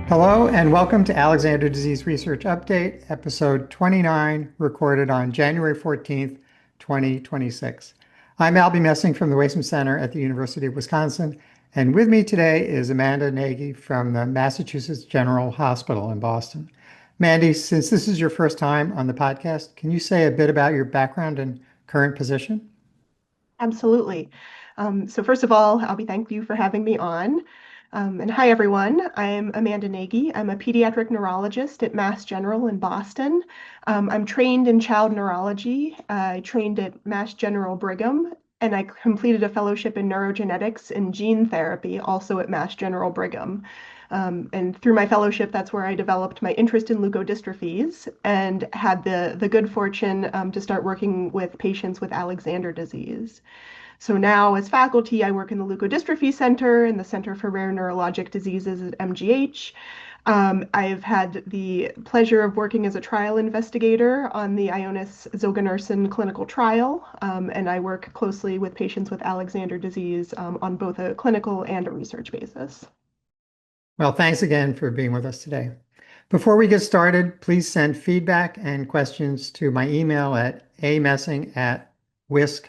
Hello and welcome to Alexander Disease Research Update, episode 29, recorded on January 14th, 2026. I'm Albie Messing from the Waisman Center at the University of Wisconsin, and with me today is Amanda Nagy from the Massachusetts General Hospital in Boston. Mandy, since this is your first time on the podcast, can you say a bit about your background and current position? Absolutely. So first of all, Albie, thank you for having me on. And hi, everyone. I'm Amanda Nagy. I'm a pediatric neurologist at Mass General in Boston. I'm trained in child neurology. I trained at Mass General Brigham, and I completed a fellowship in neurogenetics and gene therapy, also at Mass General Brigham. And through my fellowship, that's where I developed my interest in leukodystrophies and had the good fortune to start working with patients with Alexander disease. So now, as faculty, I work in the Leukodystrophy Center and the Center for Rare Neurologic Diseases at MGH. I've had the pleasure of working as a trial investigator on the Ionis zilganersen clinical trial, and I work closely with patients with Alexander disease on both a clinical and a research basis. Well, thanks again for being with us today. Before we get started, please send feedback and questions to my email at amessing@wisc.edu.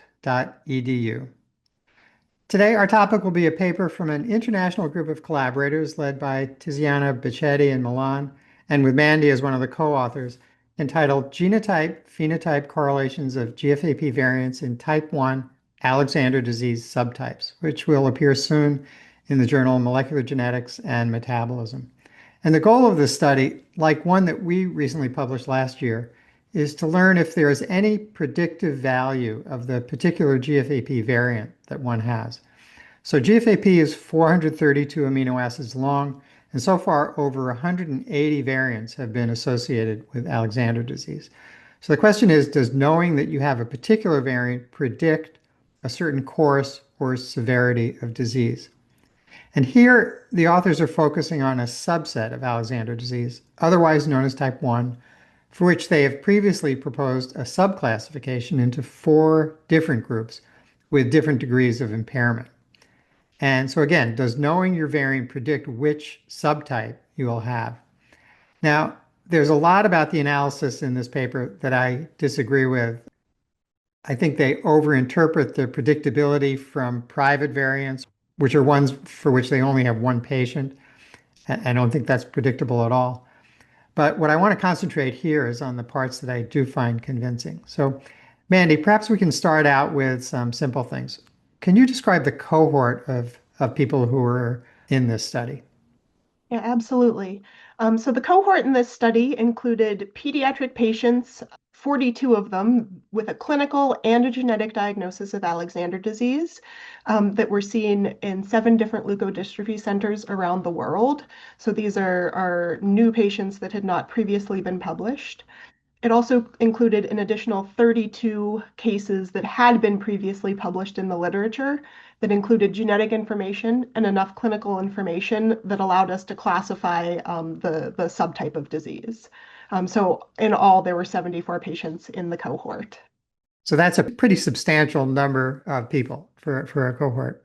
Today, our topic will be a paper from an international group of collaborators led by Tiziana Bachetti in Milan, and with Mandy as one of the co-authors, entitled Genotype-phenotype Correlations of GFAP Variants in Type 1 Alexander Disease Subtypes, which will appear soon in the journal Molecular Genetics and Metabolism. And the goal of this study, like one that we recently published last year, is to learn if there is any predictive value of the particular GFAP variant that one has. So GFAP is 432 amino acids long, and so far over 180 variants have been associated with Alexander disease. So the question is, does knowing that you have a particular variant predict a certain course or severity of disease? And here, the authors are focusing on a subset of Alexander disease, otherwise known as type 1, for which they have previously proposed a subclassification into four different groups with different degrees of impairment. And so again, does knowing your variant predict which subtype you will have? Now, there's a lot about the analysis in this paper that I disagree with. I think they overinterpret the predictability from private variants, which are ones for which they only have one patient. I don't think that's predictable at all. But what I want to concentrate here is on the parts that I do find convincing. So, Mandy, perhaps we can start out with some simple things. Can you describe the cohort of people who were in this study? Yeah, absolutely. So the cohort in this study included pediatric patients, 42 of them, with a clinical and a genetic diagnosis of Alexander disease that were seen in 7 different leukodystrophy centers around the world. So these are new patients that had not previously been published. It also included an additional 32 cases that had been previously published in the literature that included genetic information and enough clinical information that allowed us to classify the subtype of disease. So in all, there were 74 patients in the cohort. So that's a pretty substantial number of people for a cohort.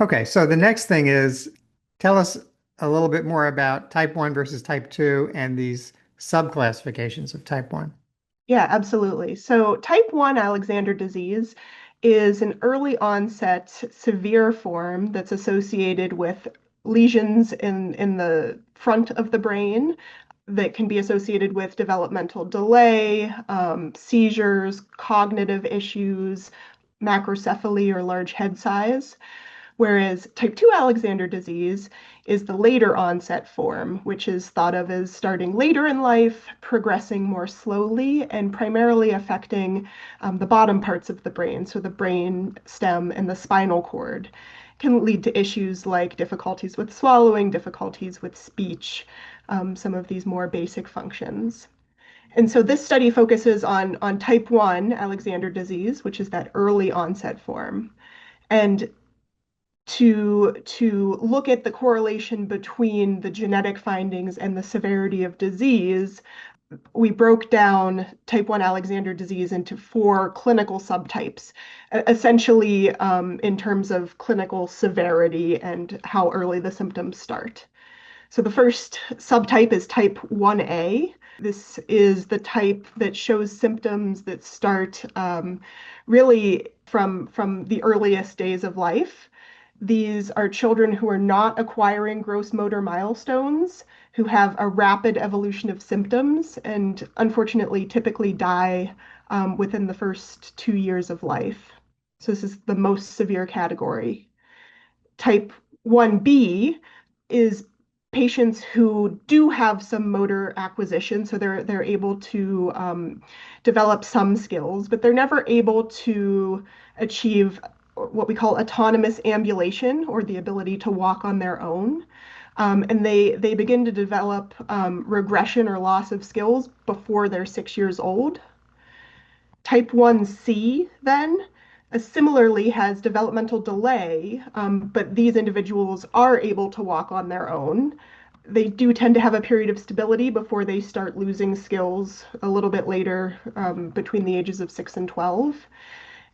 Okay, so the next thing is tell us a little bit more about type 1 versus type 2 and these subclassifications of type 1. Yeah, absolutely. So type 1 Alexander disease is an early onset severe form that's associated with lesions in the front of the brain that can be associated with developmental delay, seizures, cognitive issues, macrocephaly or large head size. Whereas type 2 Alexander disease is the later onset form, which is thought of as starting later in life, progressing more slowly, and primarily affecting the bottom parts of the brain, so the brain stem and the spinal cord. Can lead to issues like difficulties with swallowing, difficulties with speech, some of these more basic functions. And so this study focuses on type 1 Alexander disease, which is that early onset form. And to look at the correlation between the genetic findings and the severity of disease, we broke down type 1 Alexander disease into 4 clinical subtypes, essentially in terms of clinical severity and how early the symptoms start. So the first subtype is type 1A. This is the type that shows symptoms that start really from the earliest days of life. These are children who are not acquiring gross motor milestones, who have a rapid evolution of symptoms, and unfortunately typically die within the first 2 years of life. So this is the most severe category. Type 1B is patients who do have some motor acquisition, so they're able to develop some skills, but they're never able to achieve what we call autonomous ambulation, or the ability to walk on their own. And they begin to develop regression or loss of skills before they're 6 years old. Type 1C then similarly has developmental delay, but these individuals are able to walk on their own. They do tend to have a period of stability before they start losing skills a little bit later, between the ages of 6 and 12.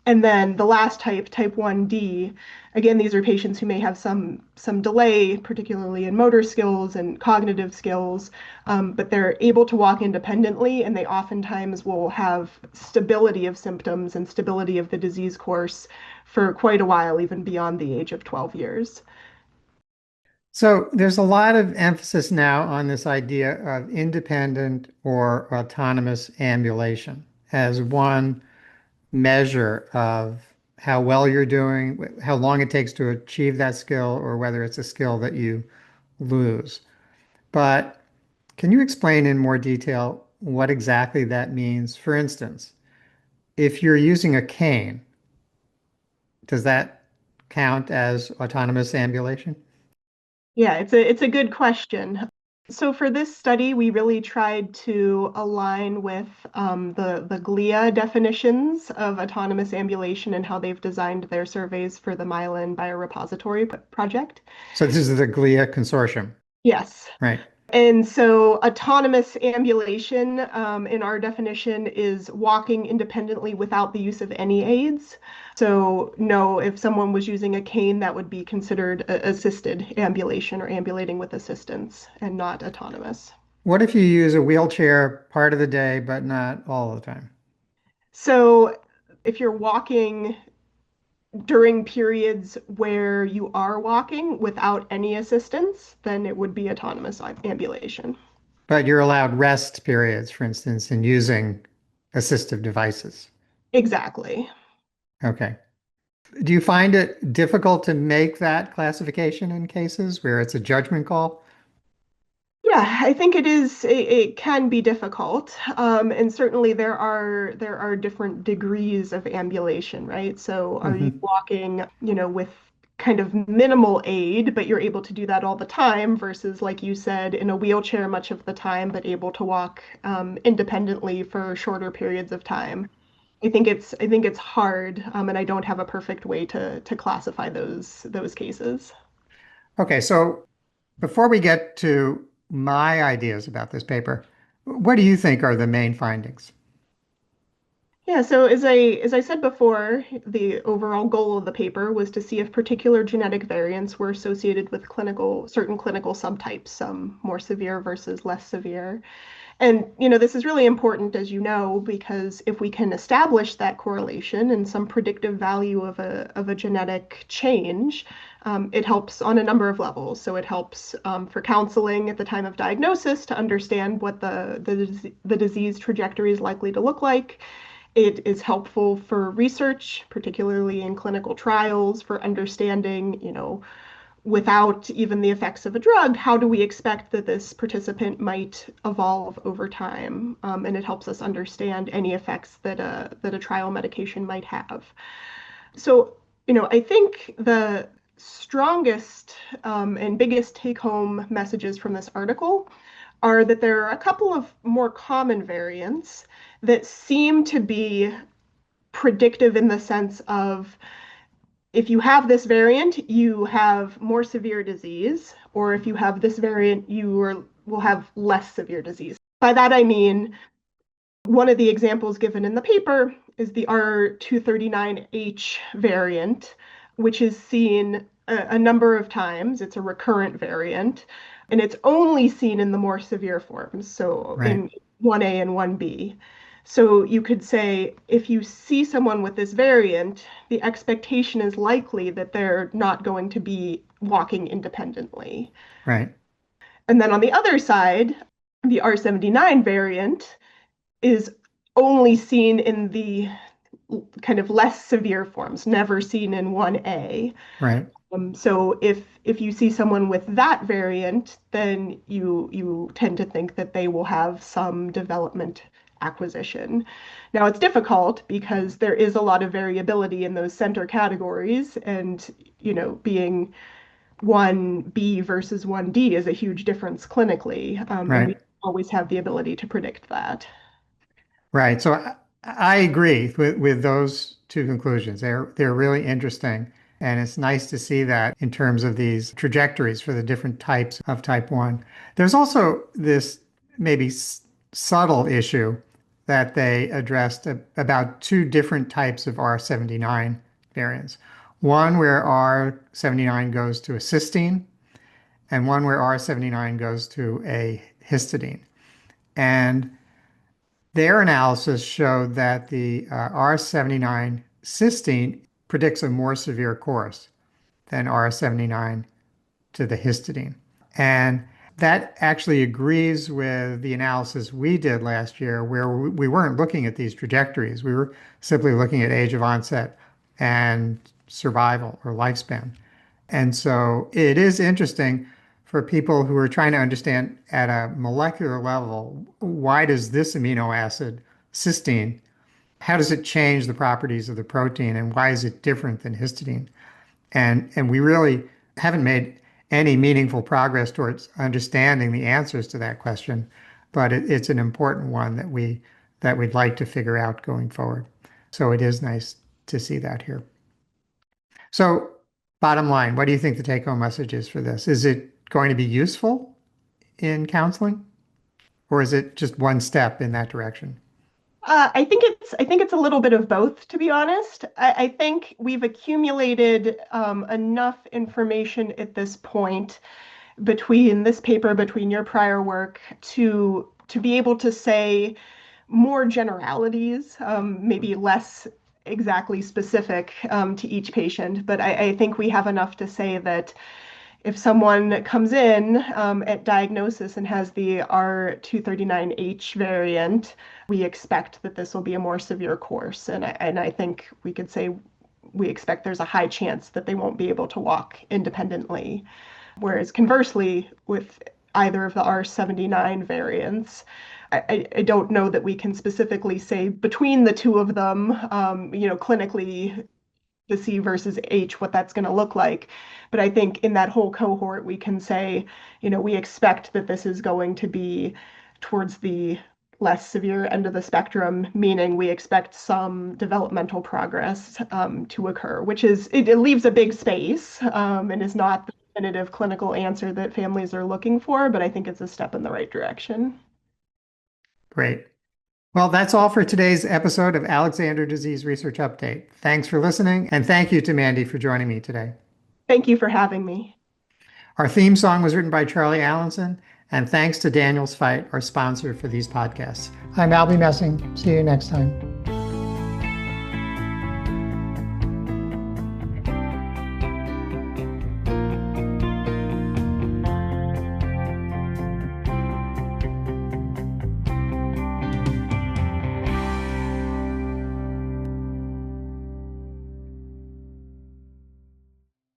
And then the last type, type 1D, again, these are patients who may have some delay, particularly in motor skills and cognitive skills, but they're able to walk independently, and they oftentimes will have stability of symptoms and stability of the disease course for quite a while, even beyond the age of 12 years. So there's a lot of emphasis now on this idea of independent or autonomous ambulation as one measure of how well you're doing, how long it takes to achieve that skill, or whether it's a skill that you lose. But can you explain in more detail what exactly that means? For instance, if you're using a cane, does that count as autonomous ambulation? Yeah, it's a good question. So for this study, we really tried to align with the GLIA definitions of autonomous ambulation and how they've designed their surveys for the Myelin Biorepository project. So this is the GLIA consortium, Yes. right? And so autonomous ambulation, in our definition, is walking independently without the use of any aids. So no, if someone was using a cane, that would be considered assisted ambulation or ambulating with assistance and not autonomous. What if you use a wheelchair part of the day, but not all the time? So if you're walking during periods where you are walking without any assistance, then it would be autonomous ambulation. But you're allowed rest periods, for instance, in using assistive devices. Exactly. Okay. Do you find it difficult to make that classification in cases where it's a judgment call? Yeah, I think it can be difficult. And certainly there are different degrees of ambulation, right? So are you Hmm. walking, with kind of minimal aid, but you're able to do that all the time versus, like you said, in a wheelchair much of the time, but able to walk independently for shorter periods of time. I think it's hard, and I don't have a perfect way to classify those cases. Okay, so before we get to my ideas about this paper, what do you think are the main findings? Yeah, so as I said before, the overall goal of the paper was to see if particular genetic variants were associated with certain clinical subtypes, some more severe versus less severe. And this is really important, as you know, because if we can establish that correlation and some predictive value of a genetic change, it helps on a number of levels. So it helps for counseling at the time of diagnosis to understand what the disease trajectory is likely to look like. It is helpful for research, particularly in clinical trials, for understanding, without even the effects of a drug, how do we expect that this participant might evolve over time? And it helps us understand any effects that a trial medication might have. So, I think the strongest and biggest take-home messages from this article are that there are a couple of more common variants that seem to be predictive in the sense of if you have this variant, you have more severe disease, or if you have this variant, will have less severe disease. By that, I mean, one of the examples given in the paper is the Arg239H variant, which is seen a number of times. It's a recurrent variant, and it's only seen in the more severe forms, so Right, in 1A and 1B. So you could say if you see someone with this variant, the expectation is likely that they're not going to be walking independently. right, And then on the other side, the R79 variant is only seen in the kind of less severe forms, never seen in 1A. right, So if you see someone with that variant, then you tend to think that they will have some development acquisition. Now it's difficult because there is a lot of variability in those center categories, and being 1B versus 1D is a huge difference clinically, and we right. always have the ability to predict that. Right. So I agree with those two conclusions. They're really interesting. And it's nice to see that in terms of these trajectories for the different types of type 1. There's also this maybe subtle issue that they addressed about two different types of R79 variants. One where R79 goes to a cysteine, and one where R79 goes to a histidine. And their analysis showed that the R79 cysteine predicts a more severe course than R79 to the histidine. And that actually agrees with the analysis we did last year, where we weren't looking at these trajectories. We were simply looking at age of onset and survival or lifespan. And so it is interesting for people who are trying to understand at a molecular level, why does this amino acid, cysteine, how does it change the properties of the protein and why is it different than histidine? And we really haven't made any meaningful progress towards understanding the answers to that question, but it's an important one that we'd like to figure out going forward. So it is nice to see that here. So, bottom line, what do you think the take-home message is for this? Is it going to be useful in counseling, or is it just one step in that direction? I think it's a little bit of both, to be honest. I think we've accumulated enough information at this point between this paper, between your prior work, to be able to say more generalities, maybe less exactly specific to each patient. But I think we have enough to say that if someone comes in at diagnosis and has the Arg239H variant, we expect that this will be a more severe course. And I think we could say we expect there's a high chance that they won't be able to walk independently. Whereas conversely, with either of the R79 variants, I don't know that we can specifically say between the two of them, clinically, the C versus H, what that's going to look like. But I think in that whole cohort, we can say, we expect that this is going to be towards the less severe end of the spectrum, meaning we expect some developmental progress to occur, which is, it leaves a big space and is not the definitive clinical answer that families are looking for, but I think it's a step in the right direction. Great. Well, that's all for today's episode of Alexander Disease Research Update. Thanks for listening, and thank you to Mandy for joining me today. Thank you for having me. Our theme song was written by Charlie Allenson, and thanks to Daniel's Fight, our sponsor for these podcasts. I'm Albie Messing. See you next time.